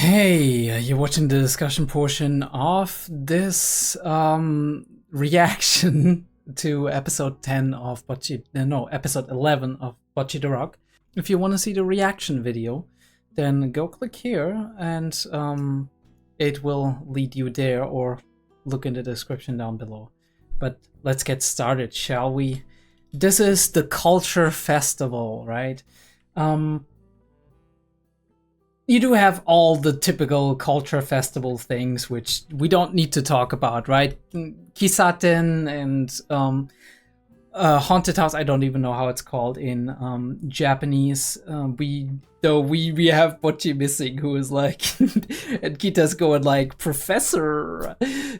Hey, you're watching the discussion portion of this reaction to episode 10 of Bocchi, no, episode 11 of Bocchi the Rock. If you want to see the reaction video, then go click here and it will lead you there, or look in the description down below. But let's get started, shall we? This is the culture festival, right? You do have all the typical culture festival things, which we don't need to talk about, right? Kisaten and haunted house. I don't even know how it's called in Japanese. We have Bocchi missing, who is like, and Kita's going like, Professor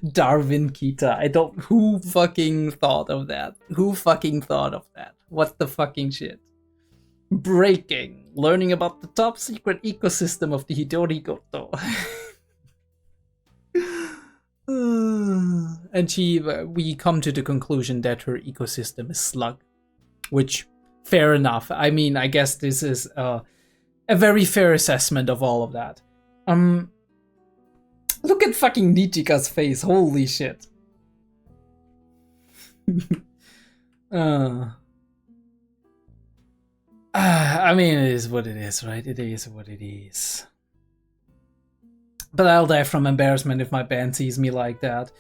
Darwin Kita. Who fucking thought of that? Who fucking thought of that? What the fucking shit? Breaking. Learning about the top secret ecosystem of the 𝔸𝕓𝕠𝕦𝕥. And we come to the conclusion that her ecosystem is slug. Which, fair enough. I mean, I guess this is a very fair assessment of all of that. Look at fucking Nichika's face. Holy shit. I mean, it is what it is, right? It is what it is. But I'll die from embarrassment if my band sees me like that.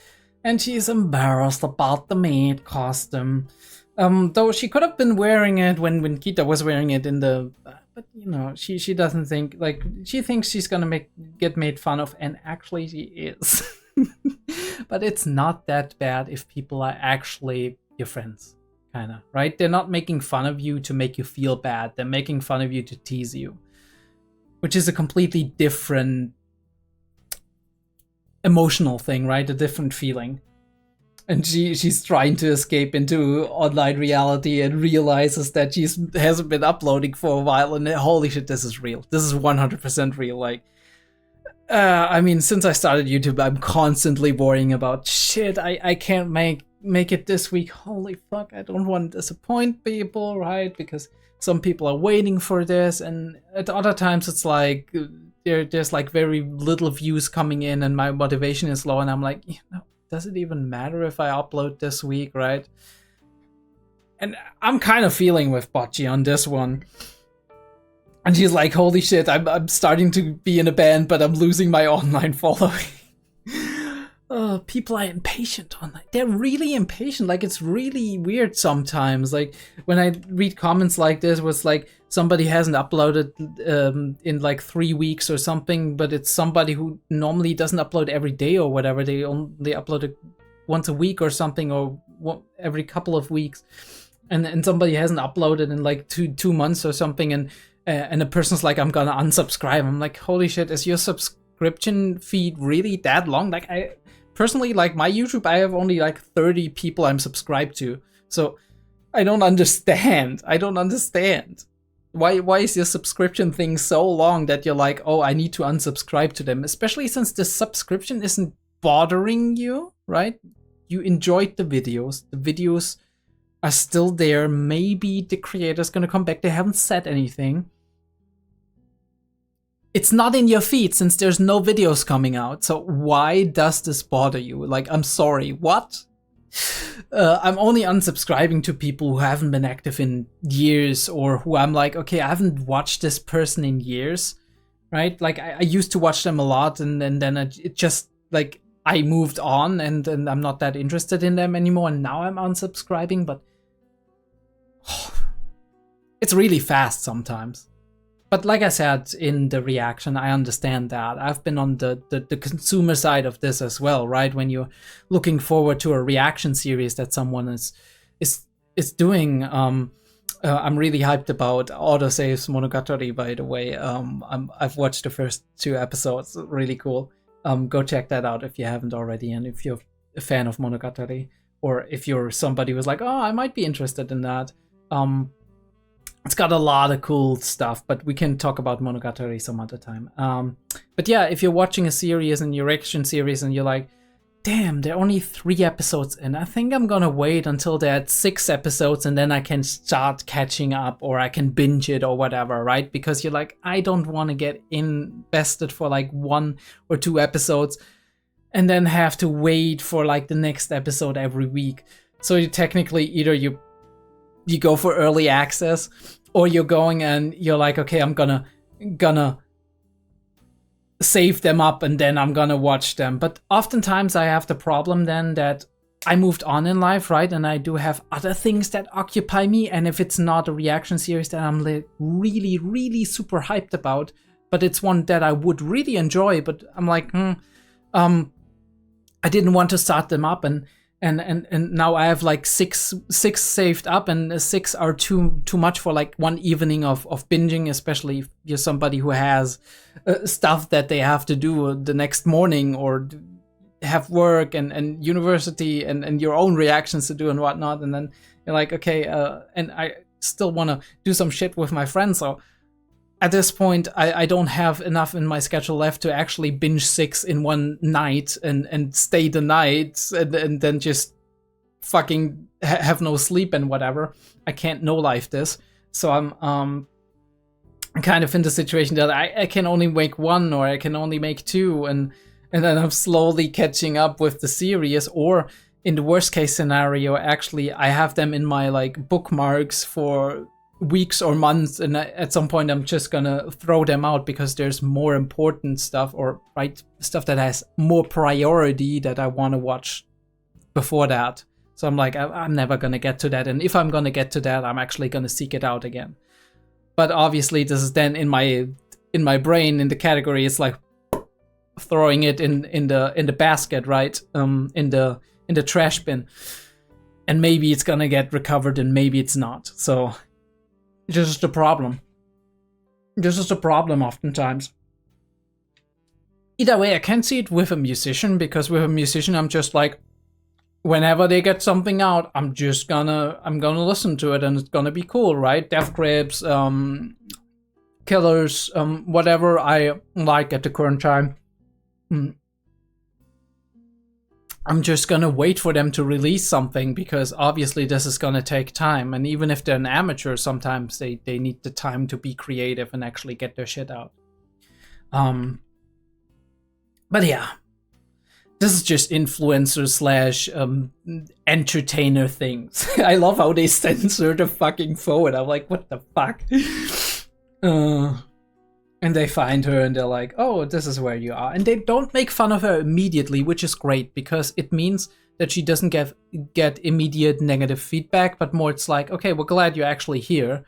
And she's embarrassed about the maid costume. Though she could have been wearing it when Kita was wearing it in the... But, you know, she doesn't think... Like, she thinks she's gonna get made fun of, and actually she is. But it's not that bad if people are actually your friends. Kinda, right? They're not making fun of you to make you feel bad. They're making fun of you to tease you. Which is a completely different emotional thing, right? A different feeling. And she's trying to escape into online reality and realizes that she hasn't been uploading for a while, and holy shit, this is real. This is 100% real. Like, I mean, since I started YouTube, I'm constantly worrying about shit, I can't make it this week. Holy fuck, I don't want to disappoint people, right? Because some people are waiting for this, and at other times it's like there's like very little views coming in and my motivation is low, and I'm like, you know, does it even matter if I upload this week, right? And I'm kind of feeling with Bocchi on this one. And she's like, holy shit, I'm starting to be in a band, but I'm losing my online following. People are impatient online. They're really impatient. Like, it's really weird sometimes. Like, when I read comments like this, was like somebody hasn't uploaded in like 3 weeks or something, but it's somebody who normally doesn't upload every day or whatever. They only upload it once a week or something, or every couple of weeks, and somebody hasn't uploaded in like two months or something, and a person's like, I'm gonna unsubscribe. I'm like, holy shit, is your subscription feed really that long? Like, personally, like my YouTube, I have only like 30 people I'm subscribed to. So I don't understand. Why is your subscription thing so long that you're like, oh, I need to unsubscribe to them? Especially since the subscription isn't bothering you, right? You enjoyed the videos. The videos are still there. Maybe the creator's gonna come back. They haven't said anything. It's not in your feed since there's no videos coming out. So why does this bother you? Like, I'm sorry, what? I'm only unsubscribing to people who haven't been active in years, or who I'm like, okay, I haven't watched this person in years, right? Like, I used to watch them a lot, and then it just, like, I moved on, and I'm not that interested in them anymore, and now I'm unsubscribing, but it's really fast sometimes. But like I said in the reaction, I understand that. I've been on the consumer side of this as well, right? When you're looking forward to a reaction series that someone is doing. I'm really hyped about Autosave's Monogatari, by the way. I've watched the first 2 episodes. Really cool. Go check that out if you haven't already, and if you're a fan of Monogatari, or if you're somebody who's like, oh, I might be interested in that. It's got a lot of cool stuff, but we can talk about Monogatari some other time. But yeah, if you're watching a series and your reaction series and you're like, damn, there are only 3 episodes in. I think I'm gonna wait until they're at 6 episodes and then I can start catching up, or I can binge it or whatever, right? Because you're like, I don't want to get invested for like 1 or 2 episodes and then have to wait for like the next episode every week. So you technically either you go for early access, or you're going and you're like, okay, I'm gonna save them up and then I'm gonna watch them. But oftentimes I have the problem then that I moved on in life, right? And I do have other things that occupy me. And if it's not a reaction series that I'm like really, really super hyped about, but it's one that I would really enjoy, but I'm like, I didn't want to start them up, and now I have like six saved up, and 6 are too much for like one evening of binging, especially if you're somebody who has stuff that they have to do the next morning, or have work and university and your own reactions to do and whatnot. And then you're like, okay, and I still want to do some shit with my friends. So at this point, I don't have enough in my schedule left to actually binge 6 in one night and stay the night and then just fucking have no sleep and whatever. I can't no-life this. So I'm kind of in the situation that I can only make 1, or I can only make 2, and then I'm slowly catching up with the series. Or in the worst case scenario, actually, I have them in my like bookmarks for weeks or months, and at some point I'm just gonna throw them out because there's more important stuff, or stuff that has more priority that I want to watch before that. So I'm like, I'm never gonna get to that, and if I'm gonna get to that, I'm actually gonna seek it out again. But obviously this is then in my brain, in the category, it's like throwing it in the basket, right? In the trash bin, and maybe it's gonna get recovered and maybe it's not. So this is the problem. This is the problem oftentimes. Either way, I can see it with a musician, because with a musician, I'm just like, whenever they get something out, I'm gonna listen to it and it's gonna be cool, right? Death Grips, Killers, whatever I like at the current time. I'm just gonna wait for them to release something, because obviously this is gonna take time. And even if they're an amateur, sometimes they need the time to be creative and actually get their shit out. But yeah, this is just influencer / entertainer things. I love how they censor the fucking phone. I'm like, what the fuck? And they find her and they're like, oh, this is where you are. And they don't make fun of her immediately, which is great, because it means that she doesn't get immediate negative feedback, but more it's like, okay, we're glad you're actually here.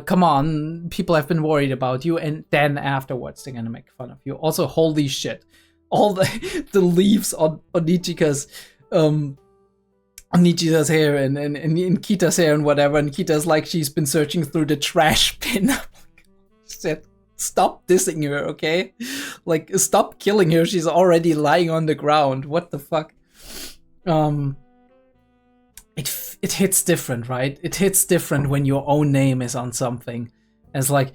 Come on, people have been worried about you. And then afterwards, they're gonna make fun of you. Also, holy shit. All the leaves on Nichika's hair and Kita's hair and whatever. And Kita's like, she's been searching through the trash bin. I'm like, shit. Stop dissing her, okay? Like, stop killing her. She's already lying on the ground. What the fuck? It hits different, right? It hits different when your own name is on something. As like,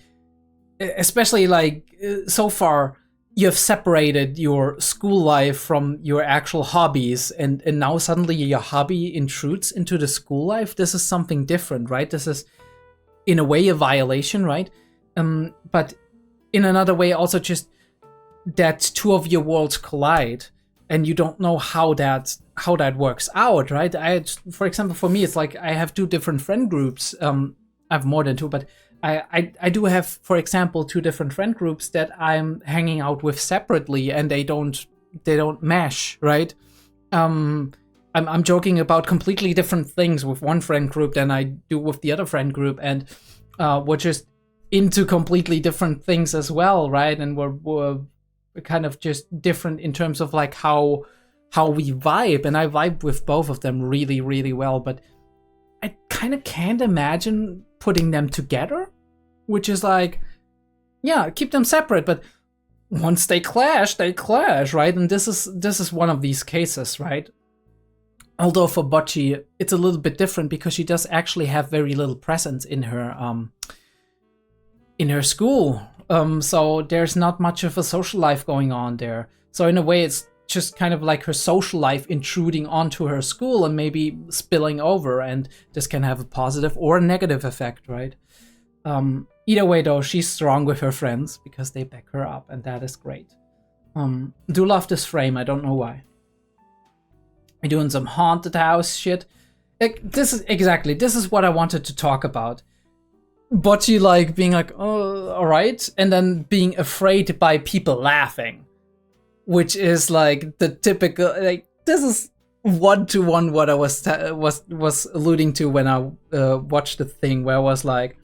especially like, so far, you have separated your school life from your actual hobbies, and now suddenly your hobby intrudes into the school life. This is something different, right? This is, in a way, a violation, right? But in another way, also just that 2 of your worlds collide, and you don't know how that works out, right? For example, for me, it's like I have 2 different friend groups. I have more than 2, but I do have, for example, 2 different friend groups that I'm hanging out with separately, and they don't mesh, right? I'm joking about completely different things with one friend group than I do with the other friend group, and we're just into completely different things as well, right? And we're kind of just different in terms of like how we vibe, and I vibe with both of them really, really well, but I kind of can't imagine putting them together, which is like, yeah, keep them separate, but once they clash, right? And this is one of these cases, right? Although for Bocchi, it's a little bit different, because she does actually have very little presence in her school. So there's not much of a social life going on there. So in a way, it's just kind of like her social life intruding onto her school and maybe spilling over, and this can have a positive or a negative effect, right? Either way though, she's strong with her friends because they back her up, and that is great. Do love this frame, I don't know why. We're doing some haunted house shit. This is what I wanted to talk about. Bocchi like being like, oh, alright, and then being afraid by people laughing. Which is like the typical, like, this is one-to-one what I was alluding to when I watched the thing, where I was like,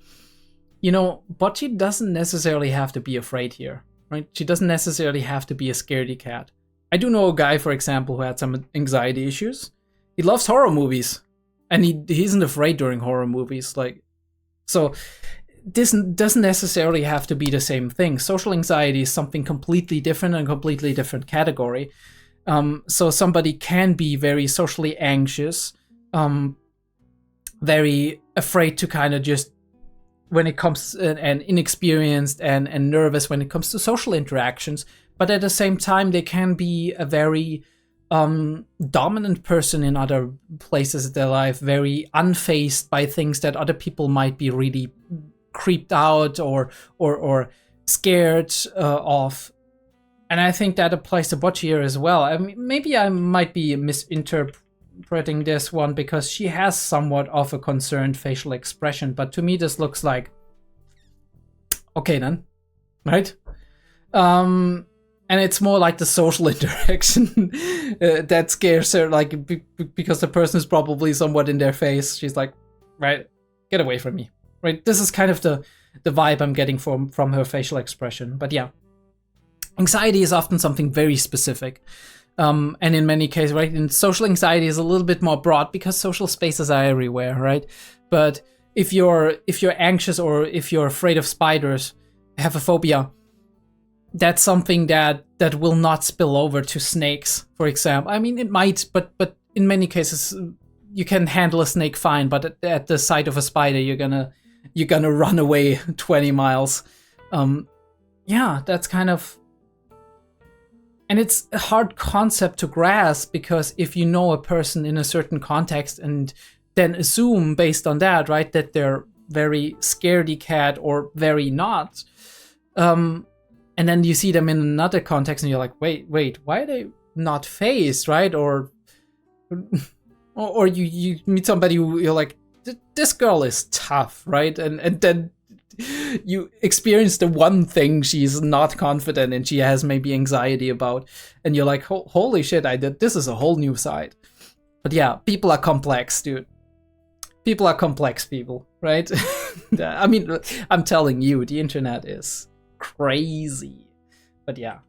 you know, Bocchi doesn't necessarily have to be afraid here, right? She doesn't necessarily have to be a scaredy cat. I do know a guy, for example, who had some anxiety issues. He loves horror movies, and he isn't afraid during horror movies. Like, so this doesn't necessarily have to be the same thing. Social anxiety is something completely different and completely different category. So somebody can be very socially anxious, very afraid to kind of just, when it comes, and inexperienced and nervous when it comes to social interactions. But at the same time, they can be a very dominant person in other places of their life, very unfazed by things that other people might be really creeped out or scared of. And I think that applies to Bocchi here as well. I mean, maybe I might be misinterpreting this one because she has somewhat of a concerned facial expression, but to me this looks like, okay then, right? And it's more like the social interaction that scares her, like, because the person is probably somewhat in their face. She's like, right, get away from me, right? This is kind of the vibe I'm getting from her facial expression. But yeah, anxiety is often something very specific. And in many cases, right, and social anxiety is a little bit more broad because social spaces are everywhere, right? But if you're anxious or if you're afraid of spiders, have a phobia, that's something that will not spill over to snakes, for example. I mean, it might, but in many cases you can handle a snake fine. But at the sight of a spider, you're gonna run away 20 miles. Yeah, that's kind of, and it's a hard concept to grasp because if you know a person in a certain context and then assume based on that, right, that they're very scaredy cat or very not. And then you see them in another context and you're like, wait, why are they not phased, right? Or you meet somebody who you're like, this girl is tough, right? And then you experience the one thing she's not confident and she has maybe anxiety about. And you're like, holy shit, this is a whole new side. But yeah, people are complex, dude. People are complex people, right? I mean, I'm telling you, the internet is crazy. But yeah,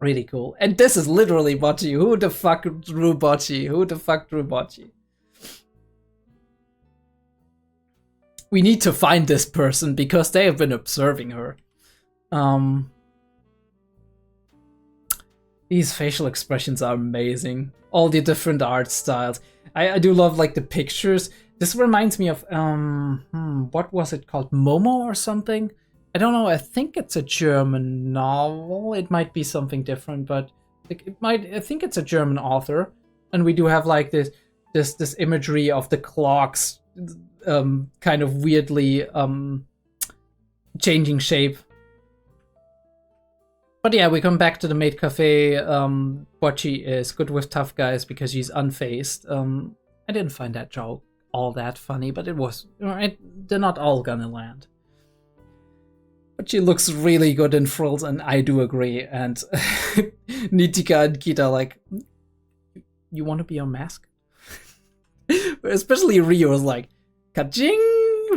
really cool. And this is literally Bocchi. Who the fuck drew Bocchi? We need to find this person because they have been observing her. These facial expressions are amazing. All the different art styles. I do love like the pictures. This reminds me of what was it called? Momo or something? I don't know. I think it's a German novel. It might be something different, but I think it's a German author. And we do have like this imagery of the clocks kind of weirdly changing shape. But yeah, we come back to the maid cafe. Bocchi is good with tough guys because she's unfazed. I didn't find that joke all that funny, but it was, they're not all gonna land. But she looks really good in frills, and I do agree. And Nitika and Kita like, you want to be on mask? Especially Rio is like, ka-ching!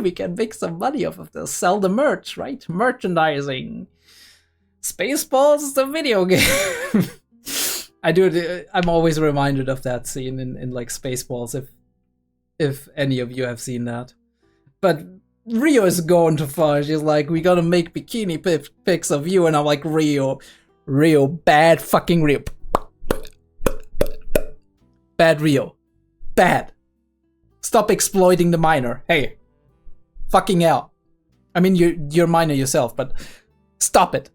We can make some money off of this. Sell the merch, right? Merchandising. Spaceballs is the video game. I'm always reminded of that scene in like Spaceballs, if any of you have seen that. But Rio is going too far. She's like, we gotta make bikini pics of you, and I'm like, Rio, bad fucking Rio. Bad Rio. Bad. Stop exploiting the minor. Hey. Fucking hell. I mean, you're minor yourself, but stop it.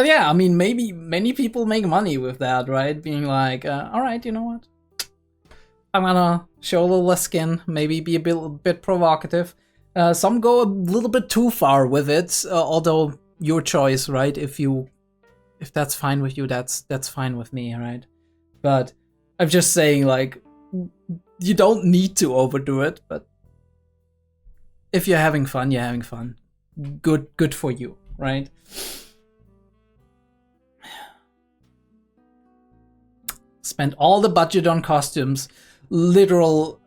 But yeah, I mean, maybe many people make money with that, right? Being like, all right, you know what? I'm gonna show a little less skin, maybe be a bit provocative. Some go a little bit too far with it, although your choice, right? If that's fine with you, that's fine with me, right? But I'm just saying, like, you don't need to overdo it, but if you're having fun, you're having fun. Good for you, right? Spend all the budget on costumes. Literal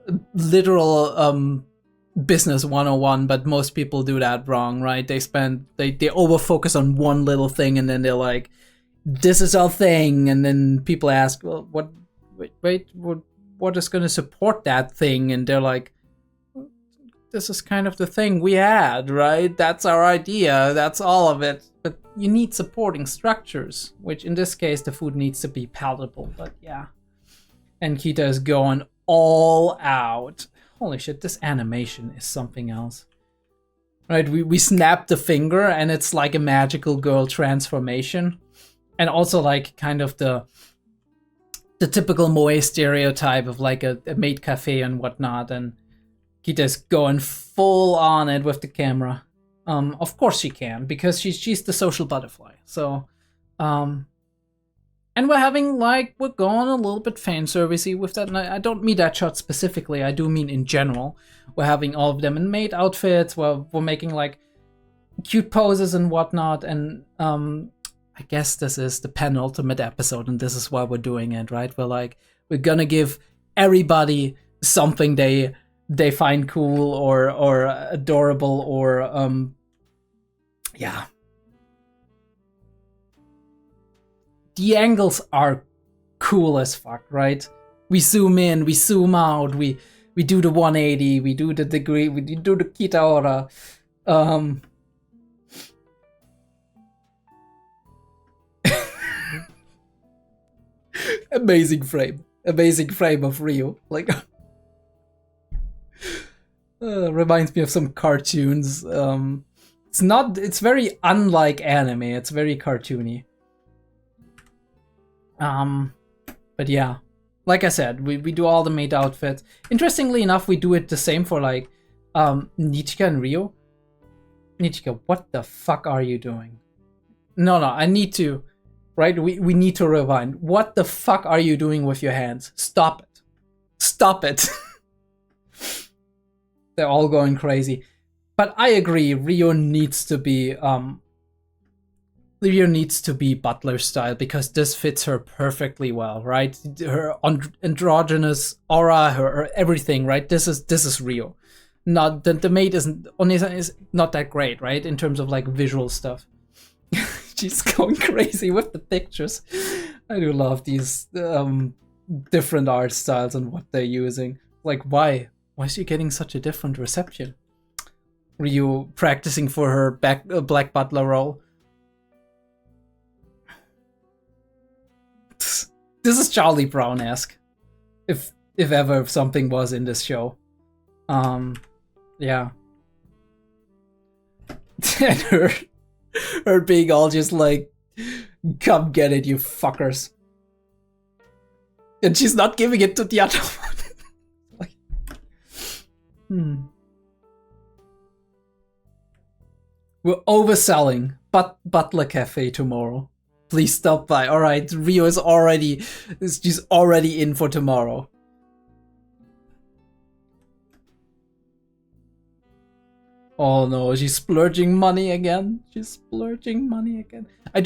business 101, but most people do that wrong, right? They over focus on one little thing, and then they're like, this is our thing, and then people ask, well, what is going to support that thing? And they're like, this is kind of the thing we had, right? That's our idea, that's all of it. But you need supporting structures, which in this case the food needs to be palatable, but yeah. And Kita is going all out. Holy shit, this animation is something else. Right, we snap the finger and it's like a magical girl transformation. And also like kind of the typical moe stereotype of like a maid cafe and whatnot. And Kita's going full on it with the camera. Of course she can, because she's the social butterfly. So, and we're going a little bit fan servicey with that. And I don't mean that shot specifically. I do mean in general. We're having all of them in maid outfits. We're making like cute poses and whatnot. And I guess this is the penultimate episode, and this is why we're doing it, right? We're gonna give everybody something they find cool or adorable or yeah. The angles are cool as fuck, right? We zoom in, we zoom out, we do the 180, we do the degree, we do the Kita ora. Amazing frame of Rio. Like, reminds me of some cartoons. It's very unlike anime. It's very cartoony. But yeah, like I said, we do all the maid outfits. Interestingly enough, we do it the same for like Nichika and Rio. Nichika, what the fuck are you doing? No, I need to. Right, we need to rewind. What the fuck are you doing with your hands? Stop it. Stop it. They're all going crazy. But I agree, Rio needs to be butler style, because this fits her perfectly well, right? Her androgynous aura, her everything, right? This is Rio. Not the maid is not that great, right? In terms of like visual stuff. She's going crazy with the pictures. I do love these different art styles and what they're using. Like, why? Why is she getting such a different reception? Ryu practicing for her Black Butler role. This is Charlie Brown-esque. If ever something was in this show. Yeah. And her being all just like, come get it, you fuckers. And she's not giving it to the other one. Like, We're overselling Butler Cafe tomorrow. Please stop by. Alright, Rio is she's already in for tomorrow. Oh no, she's splurging money again. I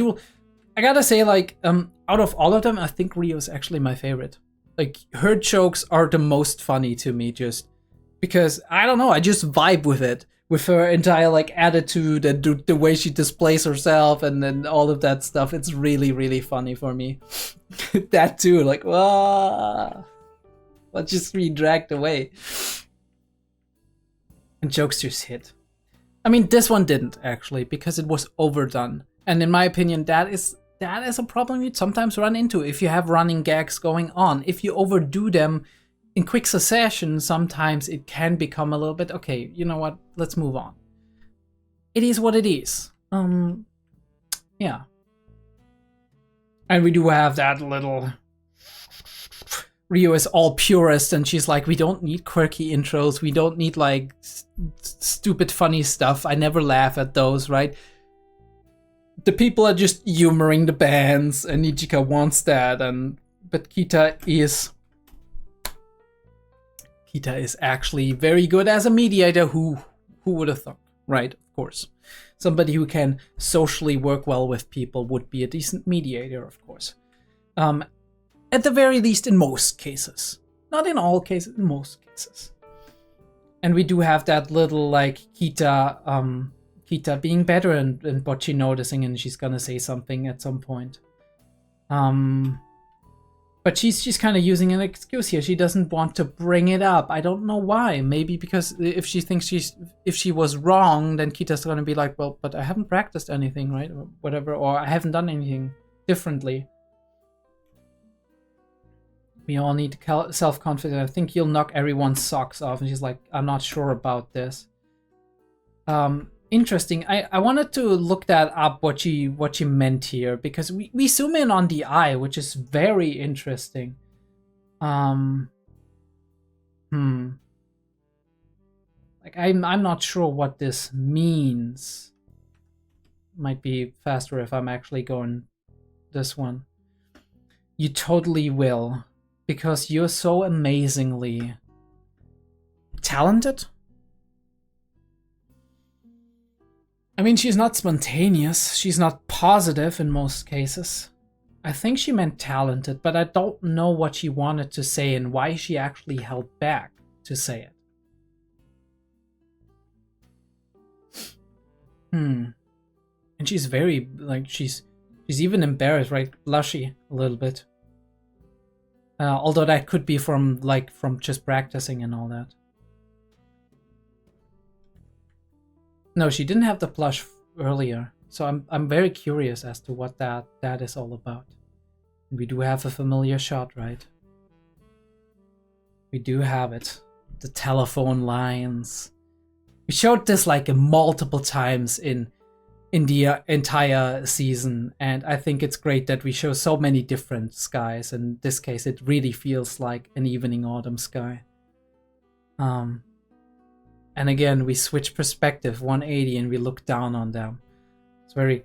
gotta say, like, out of all of them, I think Rio's actually my favorite. Like, her jokes are the most funny to me, just because, I don't know, I just vibe with it. With her entire, like, attitude and the way she displays herself and then all of that stuff. It's really, really funny for me. That too, like, wow. But just being dragged away. And jokes just hit. I mean, this one didn't, actually, because it was overdone. And in my opinion, that is a problem you'd sometimes run into if you have running gags going on. If you overdo them in quick succession, sometimes it can become a little bit, okay, you know what, let's move on. It is what it is. Yeah. And we do have that little... Rio is all purist, and she's like, we don't need quirky intros, we don't need, like, stupid funny stuff. I never laugh at those, right? The people are just humoring the bands, and Nijika wants that, but Kita is actually very good as a mediator. Who would have thought, right? Of course. Somebody who can socially work well with people would be a decent mediator, of course. At the very least, in most cases. Not in all cases, in most cases. And we do have that little, like, Kita being better and Bocchi noticing, and she's gonna say something at some point. But she's kind of using an excuse here. She doesn't want to bring it up. I don't know why. Maybe because if she thinks if she was wrong, then Kita's gonna be like, well, but I haven't practiced anything, right? Or whatever, or I haven't done anything differently. We all need self-confidence. I think you'll knock everyone's socks off. And she's like, I'm not sure about this. Interesting. I wanted to look that up, what she meant here, because we zoom in on the eye, which is very interesting. Like I'm not sure what this means. Might be faster if I'm actually going this one. You totally will. Because you're so amazingly talented. I mean, she's not spontaneous. She's not positive in most cases. I think she meant talented, but I don't know what she wanted to say and why she actually held back to say it. And she's very, like, she's even embarrassed, right? Blushy a little bit. Although that could be from just practicing and all that. No, she didn't have the blush earlier, so I'm very curious as to what that is all about. And we do have a familiar shot, right? We do have it. The telephone lines. We showed this like multiple times in the entire season, and I think it's great that we show so many different skies. In this case, it really feels like an evening autumn sky. And again, we switch perspective 180 and we look down on them. It's very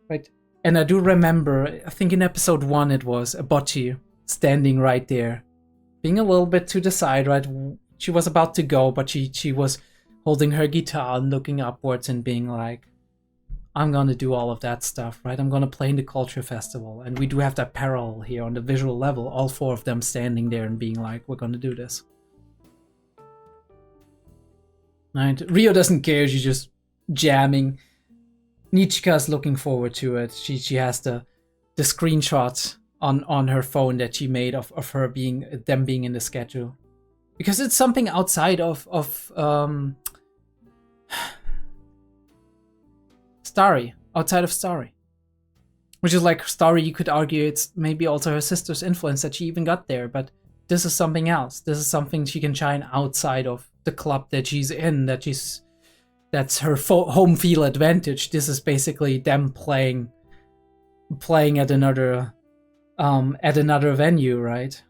right. And I do remember, I think in episode 1 it was a Bocchi standing right there, being a little bit to the side, right? She was about to go, but she was holding her guitar and looking upwards and being like, I'm gonna do all of that stuff, right? I'm gonna play in the culture festival. And we do have that parallel here on the visual level, all 4 of them standing there and being like, we're gonna do this. Right? Rio doesn't care, she's just jamming. Nichika's looking forward to it. She has the screenshot on her phone that she made of them being in the schedule. Because it's something outside of Starry, outside of Starry. Which is like Starry, you could argue it's maybe also her sister's influence that she even got there, but this is something else. This is something she can shine outside of the club that she's in, that's her home field advantage. This is basically them playing at another venue, right?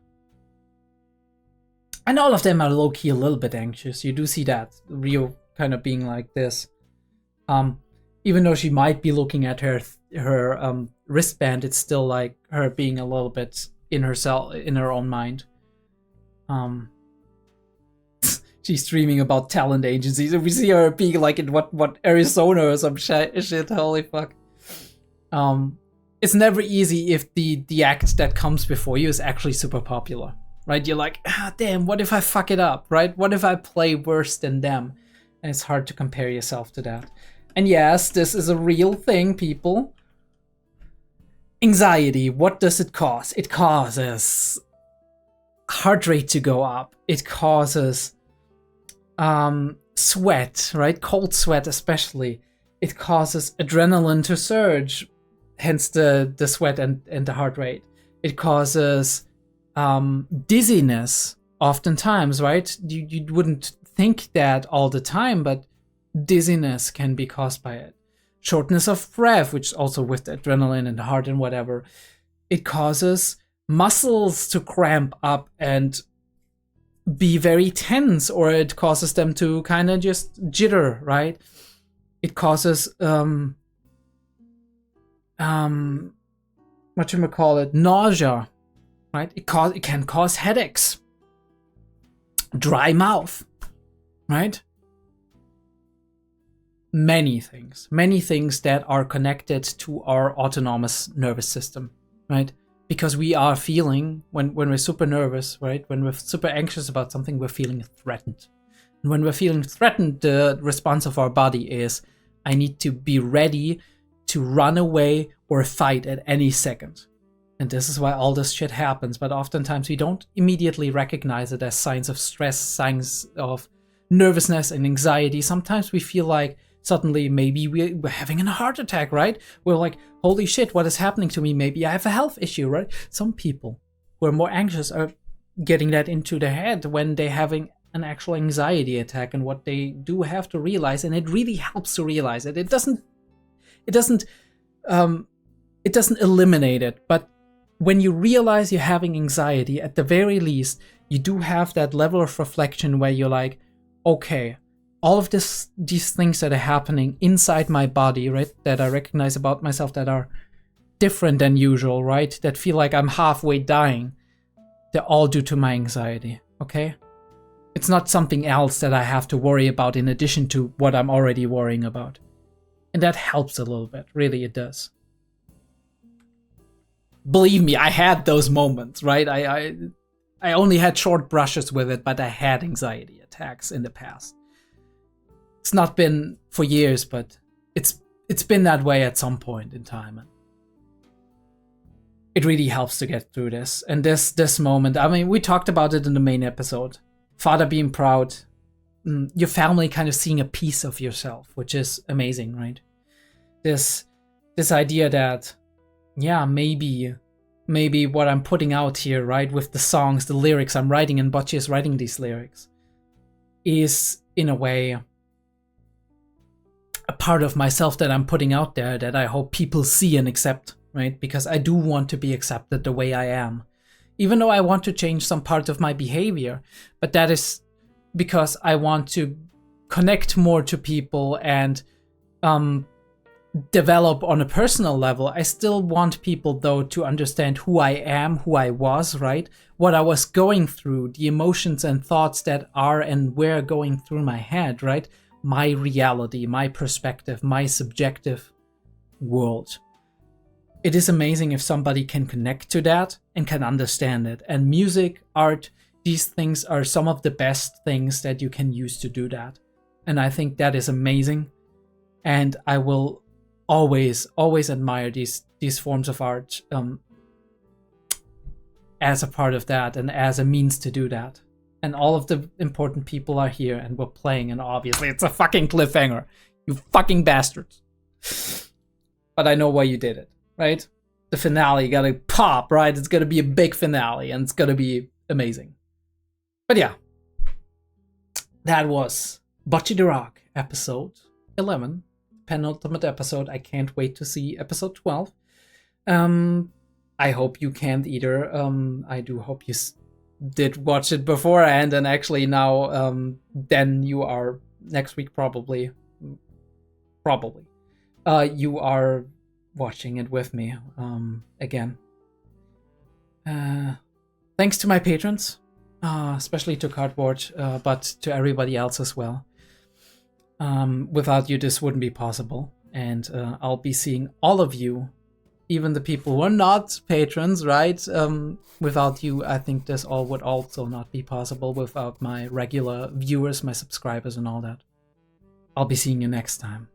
And all of them are low-key a little bit anxious. You do see that Rio kind of being like this. Even though she might be looking at her wristband, it's still like her being a little bit in her own mind. She's streaming about talent agencies, and we see her being like in what Arizona or some shit. Holy fuck. It's never easy if the act that comes before you is actually super popular, right? You're like, damn, what if I fuck it up, right? What if I play worse than them? And it's hard to compare yourself to that. And yes, this is a real thing, people. Anxiety, what does it cause? It causes heart rate to go up. It causes sweat, right? Cold sweat especially. It causes adrenaline to surge, hence the sweat and the heart rate. It causes dizziness oftentimes, right? You wouldn't think that all the time, but dizziness can be caused by it. shortness of breath, which also with the adrenaline and the heart and whatever. It causes muscles to cramp up and be very tense, or it causes them to kind of just jitter, right? It causes nausea, right? It can cause headaches, dry mouth, right? Many things that are connected to our autonomous nervous system, right? Because we are feeling, when we're super nervous, right? When we're super anxious about something, we're feeling threatened. And when we're feeling threatened, the response of our body is, I need to be ready to run away or fight at any second. And this is why all this shit happens. But oftentimes we don't immediately recognize it as signs of stress, signs of nervousness and anxiety. Sometimes we feel like suddenly maybe we're having a heart attack, right? We're like, holy shit, what is happening to me? Maybe I have a health issue, right? Some people who are more anxious are getting that into their head when they're having an actual anxiety attack, and what they do have to realize, and it really helps to realize it. It doesn't eliminate it, but when you realize you're having anxiety, at the very least, you do have that level of reflection where you're like, okay, all of these things that are happening inside my body, right, that I recognize about myself that are different than usual, right, that feel like I'm halfway dying, they're all due to my anxiety, okay? It's not something else that I have to worry about in addition to what I'm already worrying about. And that helps a little bit, really it does. Believe me, I had those moments, right? I only had short brushes with it, but I had anxiety attacks in the past. It's not been for years, but it's been that way at some point in time. It really helps to get through this. And this moment, I mean, we talked about it in the main episode. Father being proud, your family kind of seeing a piece of yourself, which is amazing, right? This idea that, yeah, maybe what I'm putting out here, right, with the songs, the lyrics I'm writing, and Bocchi is writing these lyrics, is in a way a part of myself that I'm putting out there that I hope people see and accept, right? Because I do want to be accepted the way I am. Even though I want to change some part of my behavior, but that is because I want to connect more to people and develop on a personal level. I still want people, though, to understand who I am, who I was, right? What I was going through, the emotions and thoughts that are and were going through my head, right? My reality, my perspective, my subjective world. It is amazing if somebody can connect to that and can understand it. And music, art, these things are some of the best things that you can use to do that. And I think that is amazing. And I will always admire these forms of art as a part of that and as a means to do that. And all of the important people are here and we're playing, and obviously it's a fucking cliffhanger. You fucking bastards. But I know why you did it. Right? The finale gotta pop, right? It's gonna be a big finale and it's gonna be amazing. But yeah, that was 𝔸𝕬𝕐 episode 11, penultimate episode. I can't wait to see episode 12. I hope you can't either. I do hope you did watch it beforehand, and actually now, then you are next week probably. You are watching it with me again. Thanks to my patrons, especially to Cardboard, but to everybody else as well. Without you, this wouldn't be possible, and I'll be seeing all of you, even the people who are not patrons, right? Without you, I think this all would also not be possible without my regular viewers, my subscribers, and all that. I'll be seeing you next time.